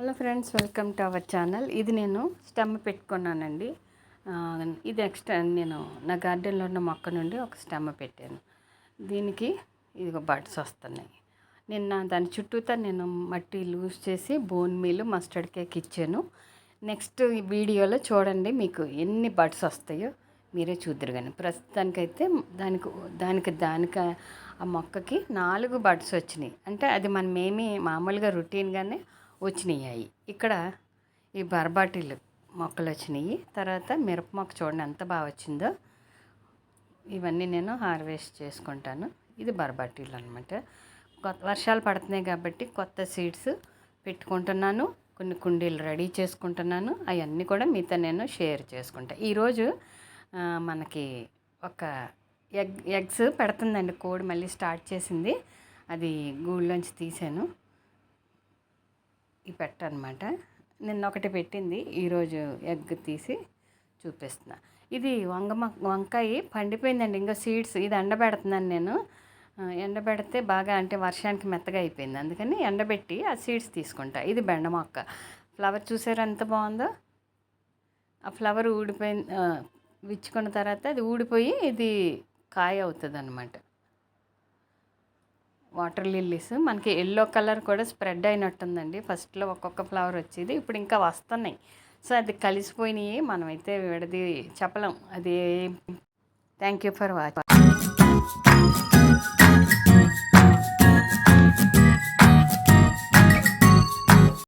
Hello friends, welcome to our channel. ఇది నేను stem పెట్టుకున్నానండి. ఇది ఎక్స్ట్రా నేను నా గార్డెన్లో ఉన్న మొక్క నుండి ఒక స్టెమ్ పెట్టాను. దీనికి ఇదిగో బడ్స్ వస్తున్నాయి. నిన్న దాని చుట్టూతా నేను మట్టి లూజ్ చేసి బోన్ మీల్ మస్టర్డ్ కేక్ ఇచ్చాను. నెక్స్ట్ ఈ వీడియోలో చూడండి, మీకు ఎన్ని బడ్స్ వస్తాయో మీరే చూద్దరు. కానీ ప్రస్తుతానికైతే దానికి ఆ మొక్కకి 4 బడ్స్ వచ్చినాయి. అంటే అది మనమేమి మామూలుగా రొటీన్గానే వచ్చినాయి. ఇక్కడ ఈ బర్బాటిలు మొక్కలు వచ్చినాయి. తర్వాత మిరప మొక్క చూడండి ఎంత బాగా వచ్చిందో. ఇవన్నీ నేను హార్వెస్ట్ చేసుకుంటాను. ఇది బర్బాటిలు అనమాట. వర్షాలు పడుతున్నాయి కాబట్టి కొత్త సీడ్స్ పెట్టుకుంటున్నాను. కొన్ని కుండీలు రెడీ చేసుకుంటున్నాను. అవన్నీ కూడా మీతో నేను షేర్ చేసుకుంటాను. ఈరోజు మనకి ఒక ఎగ్స్ పెడుతుందండి కోడి, మళ్ళీ స్టార్ట్ చేసింది. అది గూళ్ళలోంచి తీసాను. ఈ పెట్ట అనమాట. నిన్న ఒకటి పెట్టింది, ఈరోజు ఎగ్ తీసి చూపిస్తున్నా. ఇది వంకాయ పండిపోయిందండి. ఇంకా సీడ్స్ ఇది ఎండబెడుతున్నాను నేను. ఎండబెడితే బాగా, అంటే వర్షానికి మెత్తగా అయిపోయింది, అందుకని ఎండబెట్టి ఆ సీడ్స్ తీసుకుంటా. ఇది బెండ మొక్క. ఫ్లవర్ చూసారు ఎంత బాగుందో. ఆ ఫ్లవర్ ఊడిపోయింది, విచ్చుకున్న తర్వాత అది ఊడిపోయి ఇది కాయ అవుతుంది అన్నమాట. వాటర్ లిల్లీస్ మనకి ఎల్లో కలర్ కూడా స్ప్రెడ్ అయినట్టుందండి. ఫస్ట్లో ఒక్కొక్క ఫ్లవర్ వచ్చేది, ఇప్పుడు ఇంకా వస్తున్నాయి. సో అది కలిసిపోయినాయి, మనమైతే విడది చెప్పలేం అది. Thank you for watching.